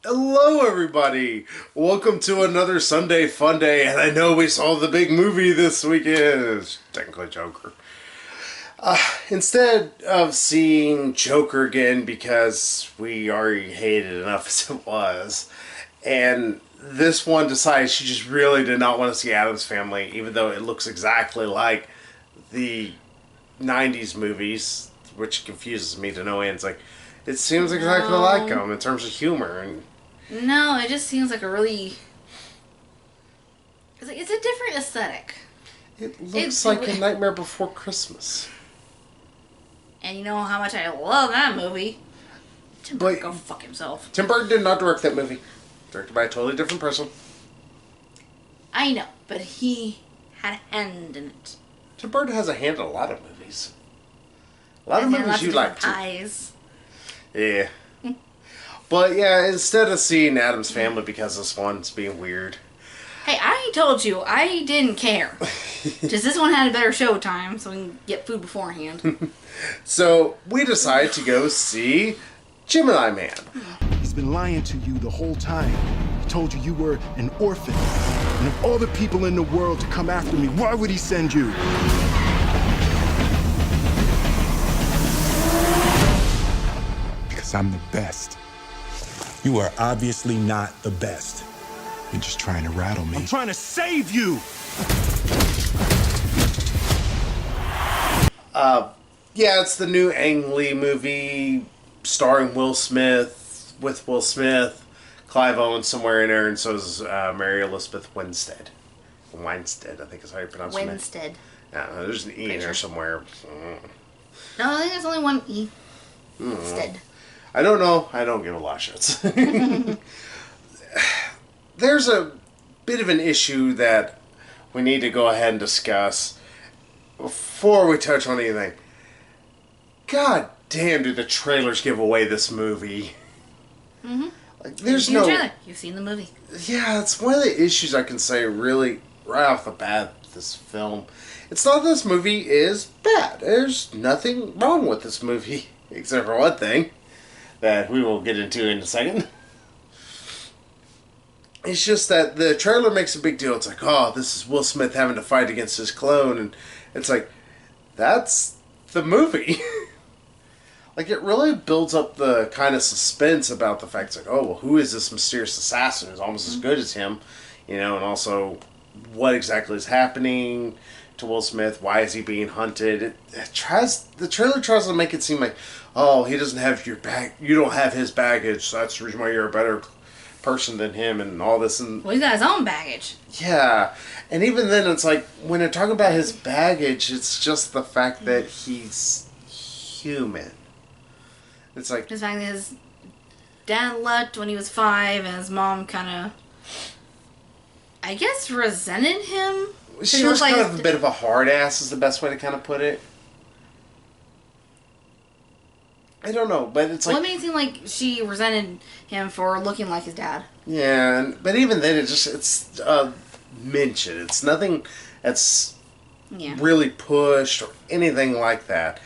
Hello, everybody. Welcome to another Sunday Funday, and I know we saw the big movie this weekend. It's technically Joker. Instead of seeing Joker again because we already hated it enough as it was, and this one decided she just really did not want to see Addams Family, even though it looks exactly like the '90s movies, which confuses me to no end. It's like it seems exactly like them in terms of humor and. No, it just seems like a really. It's a different aesthetic. It looks like A Nightmare Before Christmas. And you know how much I love that movie. Tim Burton, go fuck himself. Tim Burton did not direct that movie. Directed by a totally different person. I know, but he had a hand in it. Tim Burton has a hand in a lot of movies. A lot of movies you like too. Eyes. Yeah. But yeah, instead of seeing Addams Family because this one's being weird. Hey, I told you, I didn't care. Just this one had a better show time, so we can get food beforehand. So, we decided to go see Gemini Man. He's been lying to you the whole time. He told you you were an orphan. And of all the people in the world to come after me, why would he send you? Because I'm the best. You are obviously not the best. You're just trying to rattle me. I'm trying to save you! Yeah, it's the new Ang Lee movie starring Will Smith, with Will Smith, Clive Owen somewhere in there, and so is Mary Elizabeth Winstead. Winstead, I think is how you pronounce it. Winstead. Yeah, there's an E in there somewhere. No, I think there's only one E. Instead. I don't know. I don't give a lot of shits. There's a bit of an issue that we need to go ahead and discuss before we touch on anything. God damn, do the trailers give away this movie? Mm-hmm. Like, there's You've seen the trailer. You've seen the movie. Yeah, it's one of the issues I can say really right off the bat. This film, it's not that this movie is bad. There's nothing wrong with this movie except for one thing that we will get into in a second. It's just that the trailer makes a big deal. It's like, oh, this is Will Smith having to fight against his clone. And it's like, that's the movie. Like, it really builds up the kind of suspense about the fact, it's like, oh, well, who is this mysterious assassin who's almost as good as him? You know, and also, what exactly is happening to Will Smith? Why is he being hunted? The trailer tries to make it seem like, oh, he doesn't have your bag. You don't have his baggage, so that's the reason why you're a better person than him and all this. And well, he's got his own baggage. Yeah. And even then, it's like, when they're talking about his baggage, it's just the fact that he's human. It's like... His fact that his dad left when he was 5, and his mom kind of, I guess, resented him. She was kind of a bit of a hard ass, is the best way to kind of put it. I don't know, but it's like... Well, it made it seem like she resented him for looking like his dad. Yeah, but even then, it's mentioned. It's nothing that's really pushed or anything like that.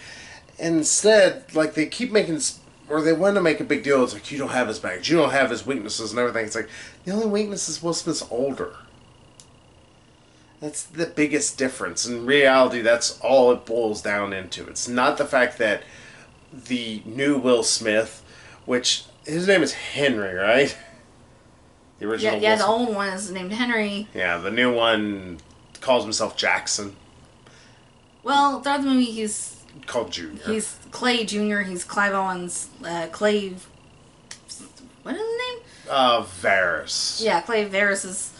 And instead, like, they keep making... Or they want to make a big deal. It's like, you don't have his baggage. You don't have his weaknesses and everything. It's like, the only weakness is Will Smith's older. That's the biggest difference. In reality, that's all it boils down into. It's not the fact that the new Will Smith, which his name is Henry, right? The original. Yeah, the old one is named Henry. Yeah, the new one calls himself Jackson. Well, throughout the movie, he's called Junior. He's Clay Jr. He's Clive Owen's Clay. What is his name? Varys. Yeah, Clay Varys'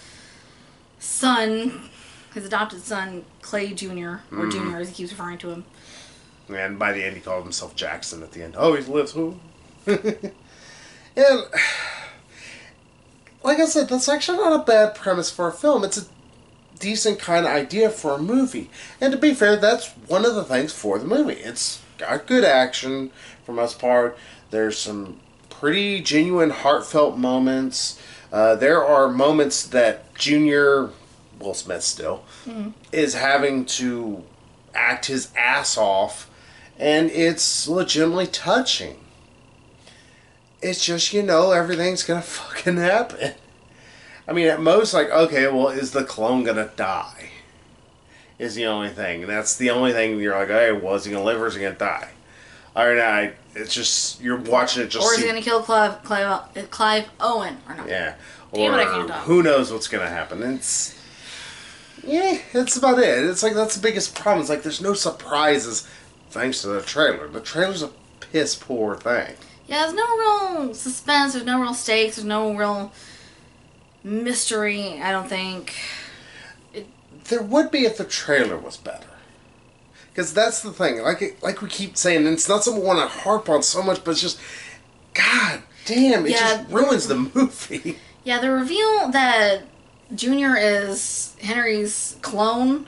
son, his adopted son, Clay Jr. or Junior, as he keeps referring to him. And by the end, he called himself Jackson at the end. Oh, he lives who? And, like I said, that's actually not a bad premise for a film. It's a decent kind of idea for a movie. And to be fair, that's one of the things for the movie. It's got good action, for the most part. There's some pretty genuine, heartfelt moments. There are moments that Junior, Will Smith still, is having to act his ass off, and it's legitimately touching. It's just, everything's gonna fucking happen. I mean, at most, like, okay, well, is the clone gonna die? Is the only thing. And that's the only thing you're like, hey, well, is he gonna live or is he gonna die? Alright, it's just, you're watching it just... Or is he gonna kill Clive Owen, or not? Yeah. Damn or it, I can't talk. Who knows what's gonna happen. It's... Yeah, that's about it. It's like, that's the biggest problem. It's like, there's no surprises thanks to the trailer. The trailer's a piss poor thing. Yeah, there's no real suspense, there's no real stakes, there's no real mystery, I don't think. There would be if the trailer was better. Because that's the thing. Like we keep saying, and it's not something we want to harp on so much, but it's just, God damn, it just ruins the movie. Yeah, the reveal that Junior is Henry's clone,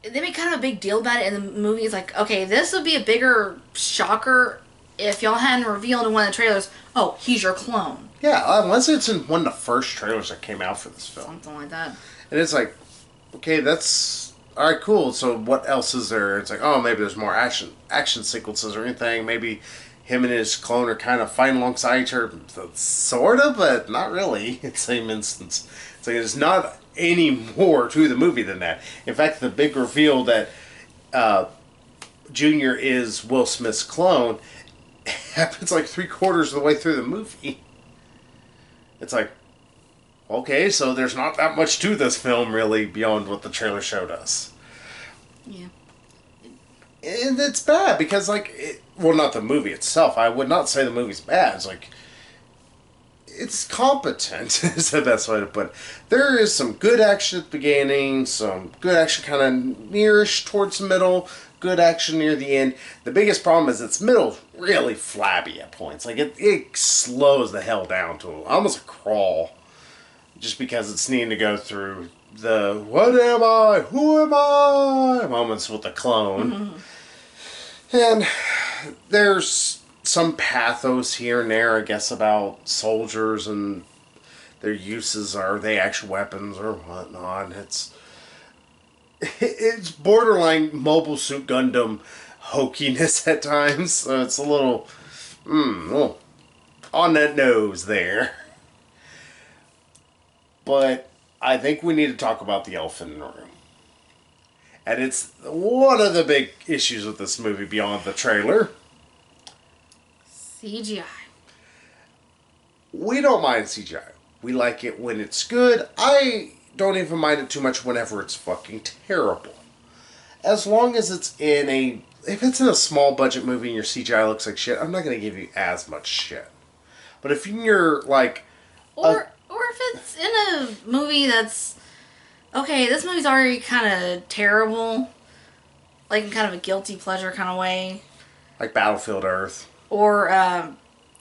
they make kind of a big deal about it in the movie. It's like, okay, this would be a bigger shocker if y'all hadn't revealed in one of the trailers, oh, he's your clone. Yeah, unless it's in one of the first trailers that came out for this film. Something like that. And it's like, okay, that's... Alright, cool. So what else is there? It's like, oh, maybe there's more action sequences or anything. Maybe him and his clone are kind of fighting alongside each other. Sort of, but not really. In the same instance. It's like, there's not any more to the movie than that. In fact, the big reveal that Junior is Will Smith's clone happens like 3/4 of the way through the movie. It's like, okay, so there's not that much to this film, really, beyond what the trailer showed us. Yeah. And it's bad, because, like, well, not the movie itself. I would not say the movie's bad. It's like, it's competent, is the best way to put it. There is some good action at the beginning, some good action kind of nearish towards the middle, good action near the end. The biggest problem is its middle's really flabby at points. Like, it slows the hell down to almost a crawl. Just because it's needing to go through the what am I, who am I moments with the clone. Mm-hmm. And there's some pathos here and there, I guess, about soldiers and their uses. Are they actual weapons or whatnot? It's borderline Mobile Suit Gundam hokiness at times. So it's a little on that nose there. But I think we need to talk about the elephant in the room. And it's one of the big issues with this movie beyond the trailer. CGI. We don't mind CGI. We like it when it's good. I don't even mind it too much whenever it's fucking terrible. As long as it's if it's in a small budget movie and your CGI looks like shit, I'm not going to give you as much shit. But if you're like... Or if it's in a movie that's, okay, this movie's already kind of terrible, like in kind of a guilty pleasure kind of way. Like Battlefield Earth. Or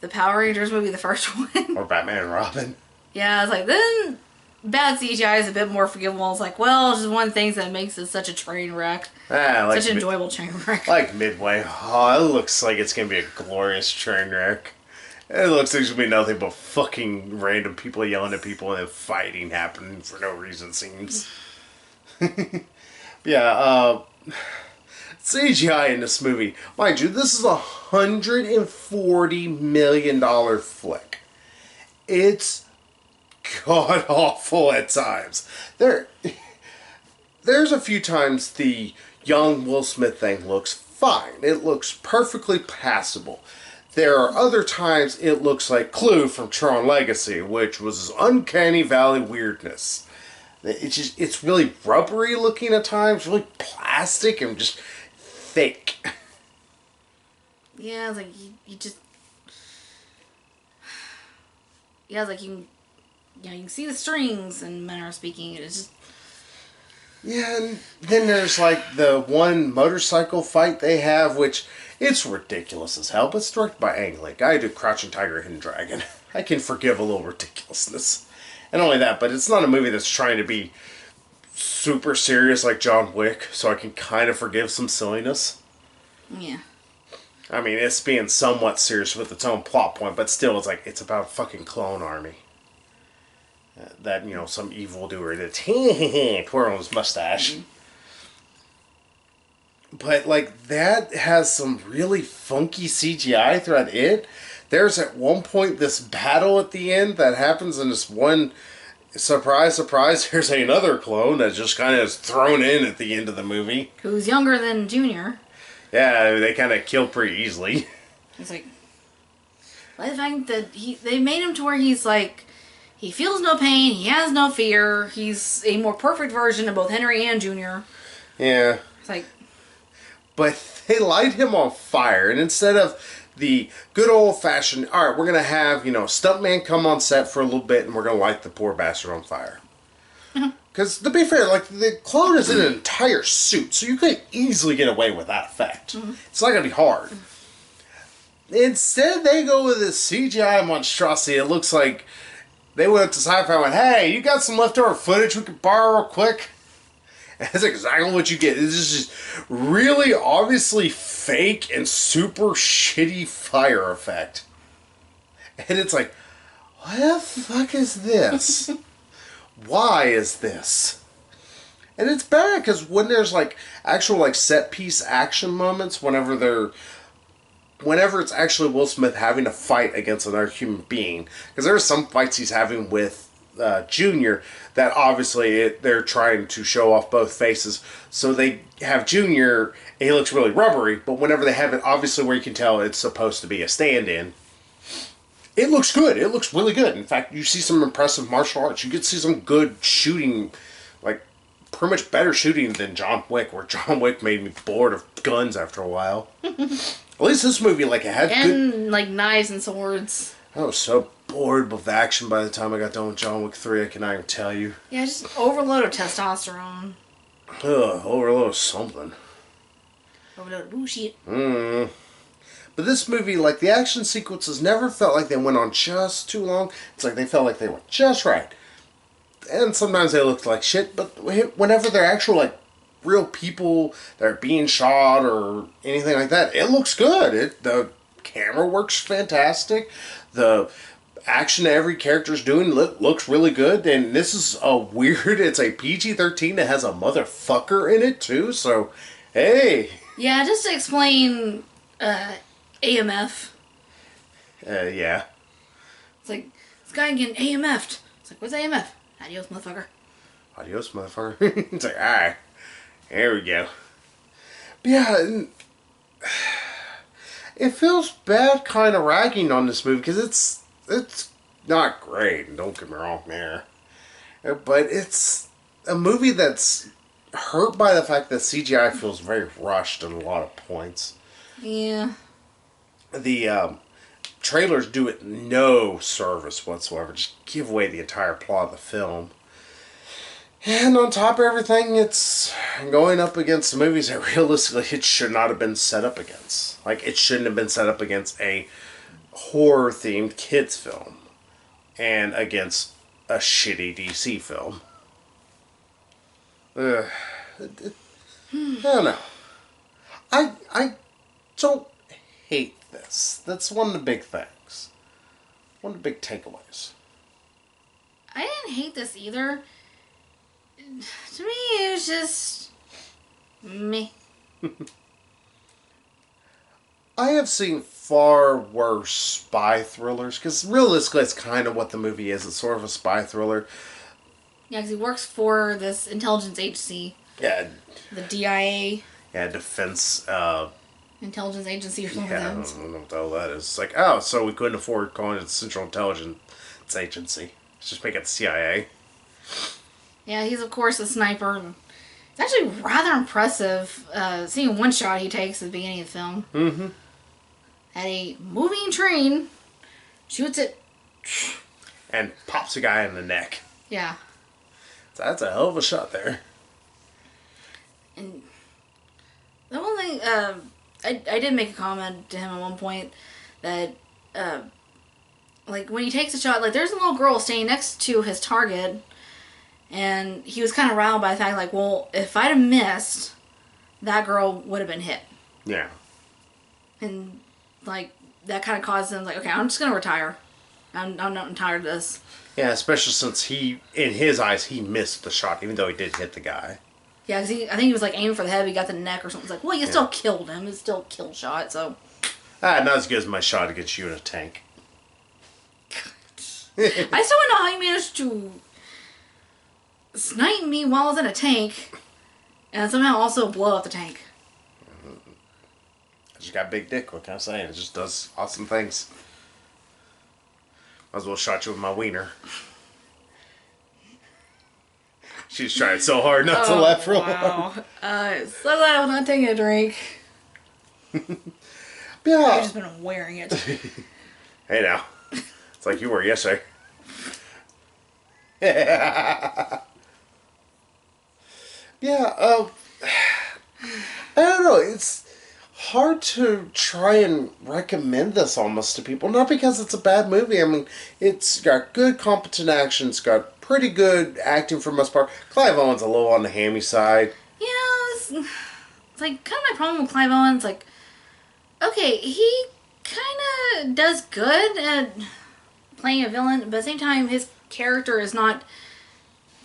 the Power Rangers movie, the first one. Or Batman and Robin. Yeah, it's like, then bad CGI is a bit more forgivable. It's like, well, it's just one of the things that makes it such a train wreck. Such an enjoyable train wreck. Like Midway. Oh, it looks like it's going to be a glorious train wreck. It looks like it's going to be nothing but fucking random people yelling at people and then fighting happening for no reason, seems. Yeah, CGI in this movie. Mind you, this is a $140 million flick. It's god-awful at times. There's a few times the young Will Smith thing looks fine. It looks perfectly passable. There are other times it looks like Clue from Tron Legacy, which was uncanny valley weirdness. It's really rubbery looking at times, really plastic and just fake. Yeah, it's like you just... Yeah, it's like you can see the strings in manner of speaking. It's just... Yeah, and then there's like the one motorcycle fight they have, which it's ridiculous as hell, but it's directed by Ang Lee. I do Crouching Tiger, Hidden Dragon. I can forgive a little ridiculousness. And only that, but it's not a movie that's trying to be super serious like John Wick, so I can kind of forgive some silliness. Yeah. I mean, it's being somewhat serious with its own plot point, but still, it's like, it's about a fucking clone army. That, some evildoer that's twirling his mustache. Mm-hmm. But, like, that has some really funky CGI throughout it there's at one point this battle at the end that happens in this one, surprise, surprise, there's another clone that just kind of is thrown in at the end of the movie. Who's younger than Junior. Yeah, they kind of killed pretty easily. It's like, by the fact that they made him to where he's like, he feels no pain, he has no fear, he's a more perfect version of both Henry and Junior. Yeah. It's like... But they light him on fire, and instead of the good old-fashioned, alright, we're going to have, stuntman come on set for a little bit, and we're going to light the poor bastard on fire. Because, to be fair, the clone is in an entire suit, so you could easily get away with that effect. It's not going to be hard. Instead, they go with this CGI monstrosity. It looks like they went up to Sci-Fi and went, hey, you got some leftover footage we could borrow real quick? And that's exactly what you get. It's just really obviously fake and super shitty fire effect. And it's like, what the fuck is this? Why is this? And it's bad because when there's actual set piece action moments, whenever it's actually Will Smith having to fight against another human being, because there are some fights he's having with Junior that obviously they're trying to show off both faces, so they have Junior and he looks really rubbery, but whenever they have it obviously where you can tell it's supposed to be a stand-in, it looks good. It looks really good. In fact, you see some impressive martial arts. You get to see some good shooting, pretty much better shooting than John Wick, where John Wick made me bored of guns after a while. At least this movie, it had good... And, knives and swords. I was so bored with action by the time I got done with John Wick 3, I cannot even tell you. Yeah, just overload of testosterone. Overload of something. Overload of bullshit. But this movie, the action sequences never felt like they went on just too long. It's like they felt like they were just right. And sometimes they looked like shit, but whenever they're actual, real people that are being shot or anything like that, it looks good. The camera works fantastic. The action that every character's doing looks really good. And this is it's a PG-13 that has a motherfucker in it, too. So, hey. Yeah, just to explain AMF. Yeah. It's like, this guy getting AMF'd. It's like, what's AMF? Adios, motherfucker. Adios, motherfucker. It's like, alright. There we go. But yeah, it feels bad kind of ragging on this movie because it's not great, don't get me wrong there. But it's a movie that's hurt by the fact that CGI feels very rushed at a lot of points. Yeah. The trailers do it no service whatsoever. Just give away the entire plot of the film. And on top of everything, it's going up against movies that realistically it should not have been set up against. It shouldn't have been set up against a horror-themed kids film. And against a shitty DC film. I don't know. I don't hate this. That's one of the big things. One of the big takeaways. I didn't hate this either. To me, it was just... meh. I have seen far worse spy thrillers, because realistically it's kind of what the movie is. It's sort of a spy thriller. Yeah, because he works for this intelligence agency. Yeah. The DIA. Yeah, Defense... Intelligence Agency or something. Yeah, I don't know what the hell that is. It's like, so we couldn't afford calling it Central Intelligence Agency. Let's just make it the CIA. Yeah, he's of course a sniper. It's actually rather impressive seeing one shot he takes at the beginning of the film. Mm-hmm. At a moving train, shoots it. And pops a guy in the neck. Yeah. So that's a hell of a shot there. And the one thing, I did make a comment to him at one point that, when he takes a shot, there's a little girl standing next to his target, and he was kind of riled by the fact, if I'd have missed, that girl would have been hit. Yeah. And, that kind of caused him, okay, I'm just going to retire. I'm not tired of this. Yeah, especially since in his eyes, he missed the shot, even though he did hit the guy. Yeah, because I think he was aiming for the head, but he got the neck or something. It's like, well, you still killed him. It's still a kill shot, so. Not as good as my shot against you in a tank. I still don't know how you managed to snipe me while I was in a tank and somehow also blow up the tank. I just got big dick, what can I say? It just does awesome things. Might as well shot you with my wiener. She's trying so hard not to laugh real hard. So glad I was not taking a drink. Yeah. I've just been wearing it. Hey now. It's like you were yesterday. Yeah, I don't know. It's hard to try and recommend this almost to people. Not because it's a bad movie. I mean, it's got good, competent action. It's got pretty good acting for the most part. Clive Owen's a little on the hammy side. Yeah, it's like kind of my problem with Clive Owen's. Like, okay, he kind of does good at playing a villain, but at the same time, his character is not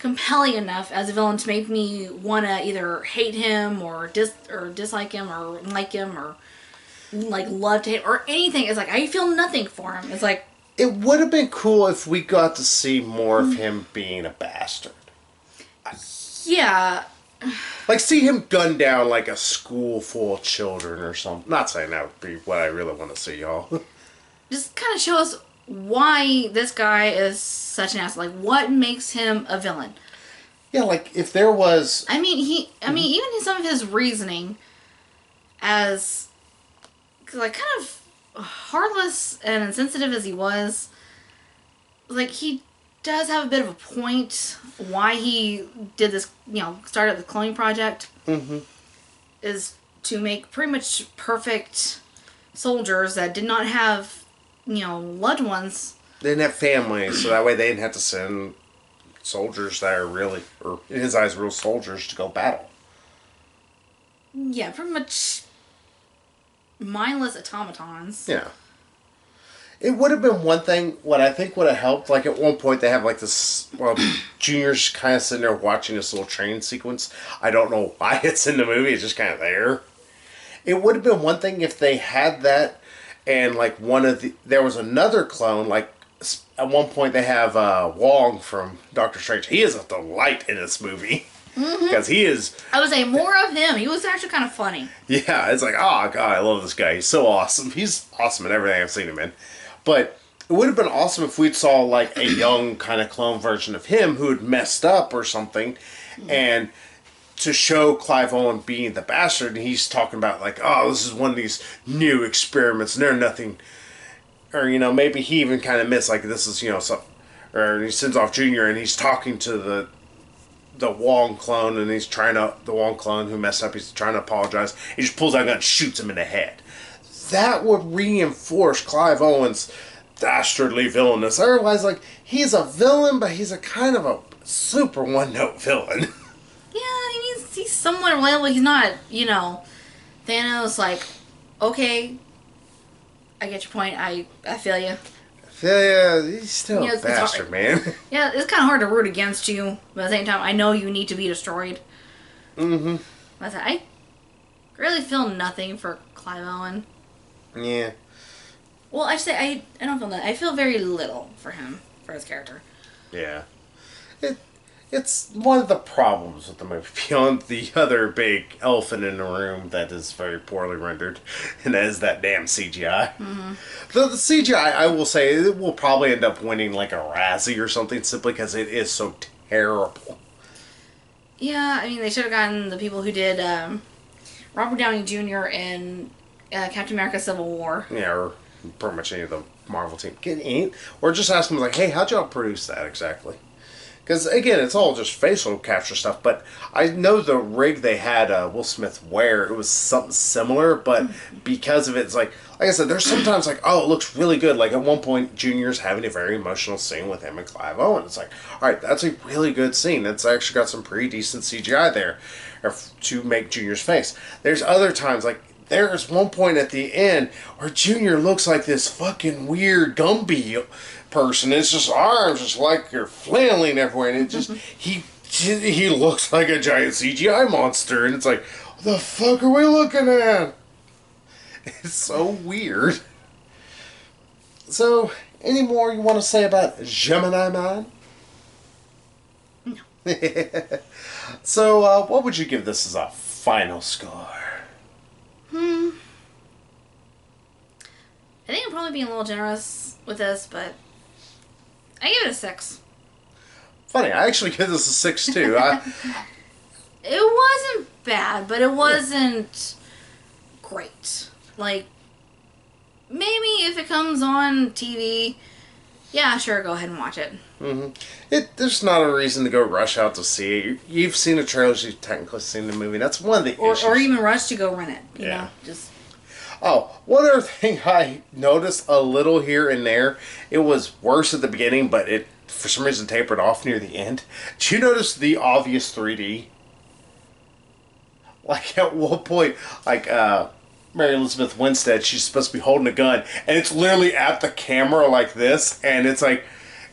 compelling enough as a villain to make me want to either hate him or dislike him or like him or like love to hate or anything. It's like I feel nothing for him. It's like it would have been cool if we got to see more of him being a bastard. Yeah. Like see him gun down like a school full of children or something. Not saying that would be what I really want to see, y'all. Just kind of show us why this guy is such an asshole. Like, what makes him a villain? Yeah, like, if there was... I mean, even some of his reasoning as, like, kind of heartless and insensitive as he was, like, he does have a bit of a point why he did this, started the cloning project. Mm-hmm. Is to make pretty much perfect soldiers that did not have loved ones. They didn't have families, so that way they didn't have to send soldiers that are really, or in his eyes, real soldiers to go battle. Yeah, pretty much mindless automatons. Yeah. It would have been one thing, what I think would have helped, like at one point they have like this, Junior's kind of sitting there watching this little train sequence. I don't know why it's in the movie, it's just kind of there. It would have been one thing if they had that. And, like, there was another clone, like, at one point they have Wong from Doctor Strange. He is a delight in this movie. Because he is... I would say more of him. He was actually kind of funny. Yeah, it's like, oh, God, I love this guy. He's so awesome. He's awesome in everything I've seen him in. But it would have been awesome if we'd saw, like, a young kind of clone version of him who had messed up or something. And... to show Clive Owen being the bastard, and he's talking about, like, oh, this is one of these new experiments, and they're nothing, or, maybe he even kind of missed, like, this is, or he sends off Junior, and he's talking to the Wong clone, and the Wong clone who messed up, he's trying to apologize, he just pulls out a gun and shoots him in the head. That would reinforce Clive Owen's dastardly villainous. Otherwise, like, he's a villain, but he's a kind of a super one-note villain. Yeah, he's somewhat relatable. He's not, Thanos, like, okay, I get your point. I feel you. Yeah, he's still a bastard, man. Yeah, it's kind of hard to root against you, but at the same time, I know you need to be destroyed. Mm-hmm. But I really feel nothing for Clive Owen. Yeah. Well, I should say, I don't feel nothing. I feel very little for him, for his character. Yeah. It's one of the problems with the movie, beyond the other big elephant in the room that is very poorly rendered, and that is that damn CGI. Mm-hmm. The CGI, I will say, it will probably end up winning like a Razzie or something, simply because it is so terrible. Yeah, I mean, they should have gotten the people who did Robert Downey Jr. in Captain America Civil War. Yeah, or pretty much any of the Marvel team. Or just ask them, like, hey, how'd y'all produce that exactly? Because, again, it's all just facial capture stuff, but I know the rig they had Will Smith wear, it was something similar, but because of it, it's like I said, there's sometimes like, oh, it looks really good. Like, at one point, Junior's having a very emotional scene with him and Clive Owen. It's like, alright, that's a really good scene. It's actually got some pretty decent CGI there to make Junior's face. There's other times, like, there's one point at the end where Junior looks like this fucking weird Gumby person. It's just arms just like you're flailing everywhere, and it just he looks like a giant CGI monster, and it's like, what the fuck are we looking at? It's so weird. So, any more you want to say about Gemini Man? No. So, what would you give this as a final score? I think I'm probably being a little generous with this, but I give it a 6. Funny, I actually give this a 6 too. It wasn't bad, but it wasn't great. Like, maybe if it comes on TV, yeah, sure, go ahead and watch it. There's not a reason to go rush out to see it. You've seen the trailers, you've technically seen the movie. That's one of the issues. Or even rush to go rent it. You know, just... Oh, one other thing I noticed a little here and there. It was worse at the beginning, but it, for some reason, tapered off near the end. Did you notice the obvious 3D? Like, at one point, like, Mary Elizabeth Winstead, she's supposed to be holding a gun, and it's literally at the camera like this, and it's like,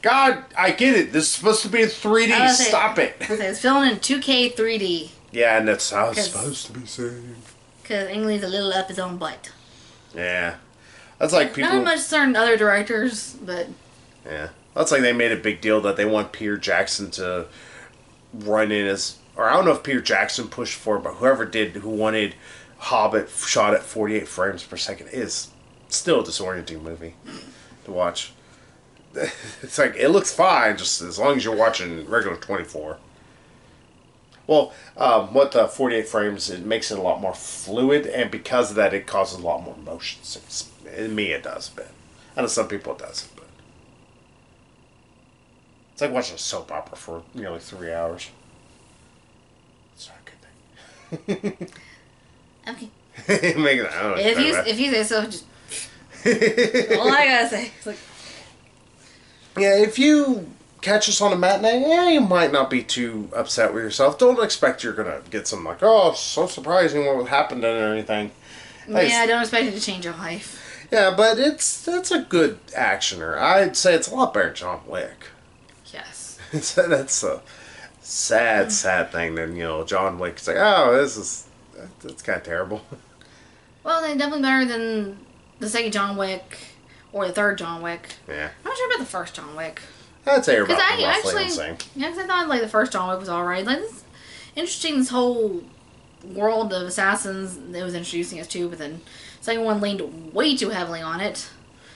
God, I get it. This is supposed to be in 3D. Stop it. It's filmed in 2K 3D. Yeah, and that's how it's supposed to be seen. Because English a little up his own butt. Yeah. That's like people... Not much certain other directors, but... Yeah. That's like they made a big deal that they want Peter Jackson to run in as... Or I don't know if Peter Jackson pushed for it, but whoever did, who wanted Hobbit shot at 48 frames per second is still a disorienting movie to watch. It's like, it looks fine, just as long as you're watching regular 24. Well, what the 48 frames, it makes it a lot more fluid, and because of that, it causes a lot more motion sickness. In me, it does, but I know some people it doesn't, but it's like watching a soap opera for nearly 3 hours. It's not a good thing. Okay. If you say so, just all I gotta say. It's like, yeah, if you catch us on a matinee, you might not be too upset with yourself. Don't expect you're gonna get some like, oh, so surprising what happened or anything. Yeah, I don't expect it to change your life. Yeah, but it's a good actioner. I'd say it's a lot better than John Wick. Yes. That's a sad thing. Then John Wick. It's like, oh, that's kind of terrible. Well, then definitely better than the second John Wick or the third John Wick. Yeah. I'm not sure about the first John Wick. I'd say you're about roughly the same. Yeah, because I thought like the first John Wick was alright. Like, it's interesting, this whole world of assassins that was introducing us to, but then the second one leaned way too heavily on it.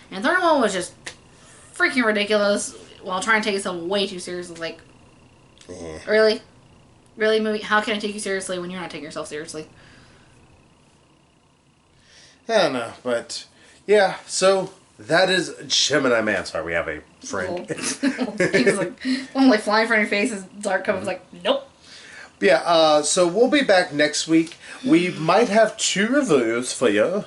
And the third one was just freaking ridiculous while trying to take itself way too seriously. Like, really? Really, movie? How can I take you seriously when you're not taking yourself seriously? I don't know, but yeah, so that is Gemini Man. Sorry, we have a friend. He was like, I'm like flying in front of your face, and Dark comes like, nope. Yeah, so we'll be back next week. We might have 2 reviews for you.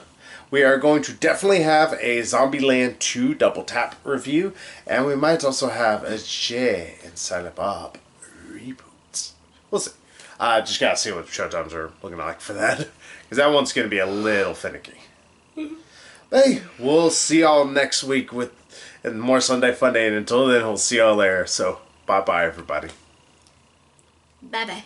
We are going to definitely have a Zombieland 2 Double Tap review, and we might also have a Jay and Silent Bob reboot. We'll see. Just gotta see what showtimes are looking like for that, because that one's gonna be a little finicky. Hey, we'll see y'all next week with more Sunday Funday, and until then, we'll see y'all there. So, bye-bye, everybody. Bye-bye.